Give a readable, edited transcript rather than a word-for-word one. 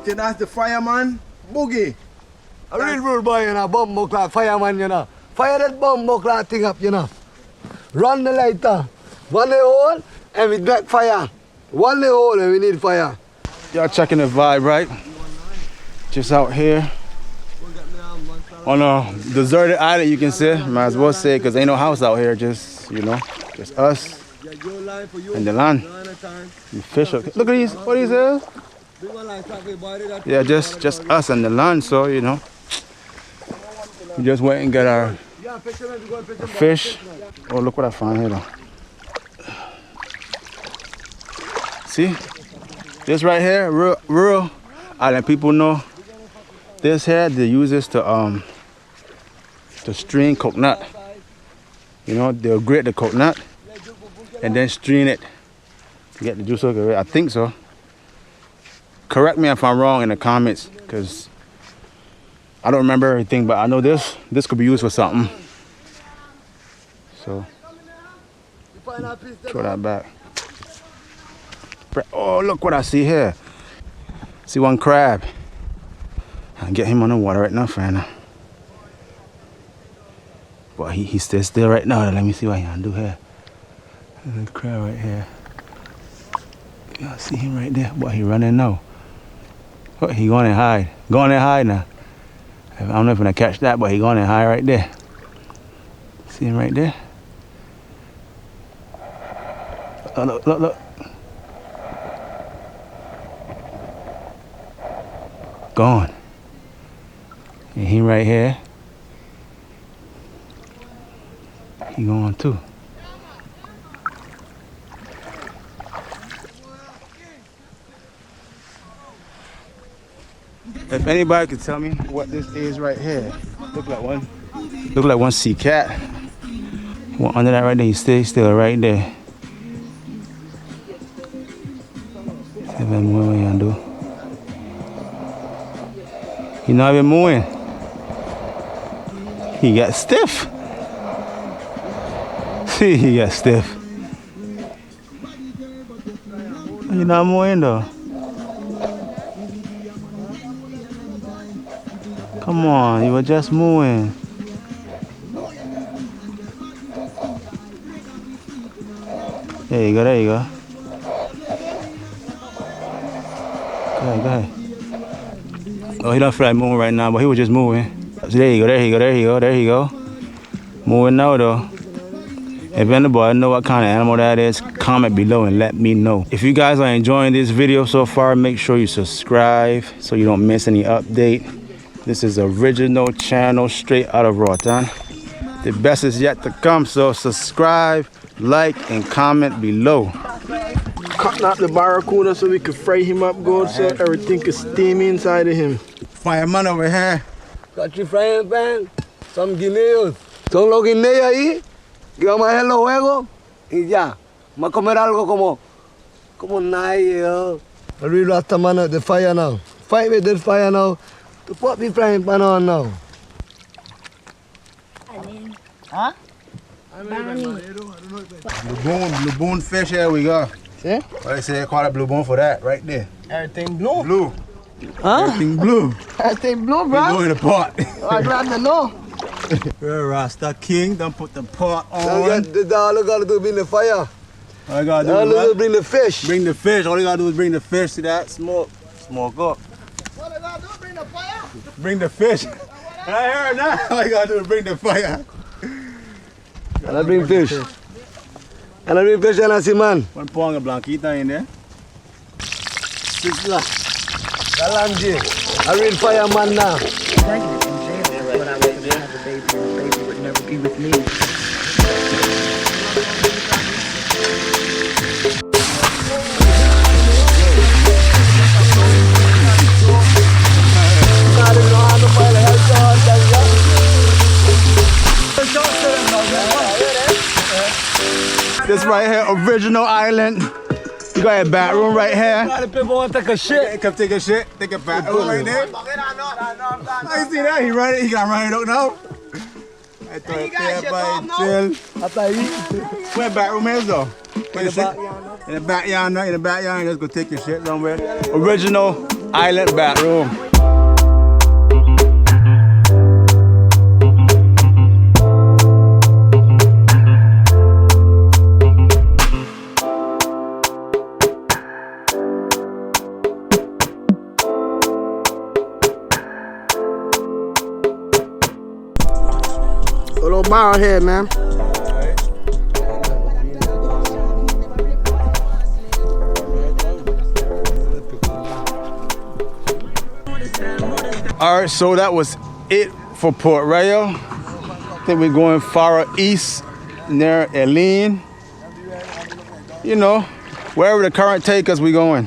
Okay, that's the fireman boogie. A real rude boy, you know, bomb clock fireman, you know. Fire that bomb clock thing up, you know. Run the lighter. One the hole and we back fire. One the hole and we need fire. Y'all checking the vibe, right? Just out here on a deserted island, you can say. Might as well say, because ain't no house out here. Just, you know, just us and the land. The fish. Look at these. What these is? Yeah, just us and the land. So, you know, we just went and got our fish. Oh, look what I found here, though. See? This right here, rural island people know. This here, they use this to strain coconut. You know, they'll grate the coconut and then strain it to get the juice out of it. I think so. Correct me if I'm wrong in the comments, because I don't remember everything, but I know this could be used for something. So, throw that back. Oh, look what I see here. See one crab. I'll get him on the water right now, friend. But he stays still right now. Let me see what he can do here. There's a crab right here. Y'all see him right there. But he running now. Oh, he going and hide. Going and hide now. I don't know if I'm gonna catch that, but he going and hide right there. See him right there? Oh, look, look, look. Gone. And he right here. He going too. If anybody could tell me what this is right here, look like one sea cat. One under that right there, he stays still right there. See what you do. He not even moving. He got stiff. See, he got stiff. He not moving though. Come on, you were just moving. There you go, there you go. Go ahead, go ahead. Oh, he don't feel like moving right now, but he was just moving. So there you go, there you go, there you go, there you go. Moving now though. If anybody know what kind of animal that is, comment below and let me know. If you guys are enjoying this video so far, make sure you subscribe so you don't miss any update. This is original channel straight out of Roatan. The best is yet to come, so subscribe, like, and comment below. Cutting out the barracuda so we could fry him up good so everything could steam inside of him. Fireman over here. Got your frying pan, some guineos. Son los guineos ahí, que vamos a hacer los juegos y ya. Vamos a comer algo como nice. I really lost the man at the fire now. Fight with the fire now. To put the frying pan on now. Huh? Blue bone fish here we go. See? What they say, call it blue bone for that, right there. Everything blue? Blue. Huh? Everything blue. Everything blue, bro? Blue in the pot. Oh, I'm glad to know. We're Rasta King, don't put the pot on. All you gotta do is bring the fire. All you gotta do is bring the fish. Bring the fish. All you gotta do is bring the fish. See that? Smoke. Smoke up. What you gotta do? Bring the fire? Bring the fish. I heard that. All you gotta do is bring the fire. And I bring fish. And I bring fish and I see man. One pound of blanquita in there. Sisla. Galanji. I read fireman now. Pregnant in jail is what I would have a baby, and the baby would never be with me. This right here, original island. You got a bathroom right here. A lot of people want to take a shit. Come take a shit. Take a bathroom right there. I see that. He ran it. He got running out now. I thought it chill. Where bathroom is though? In the backyard. In the backyard. Just go take your shit somewhere. Original island bathroom. A little bar here, man. All right, so that was it for Port Rayo. I think we're going far east near Eileen. You know, wherever the current take us, we going.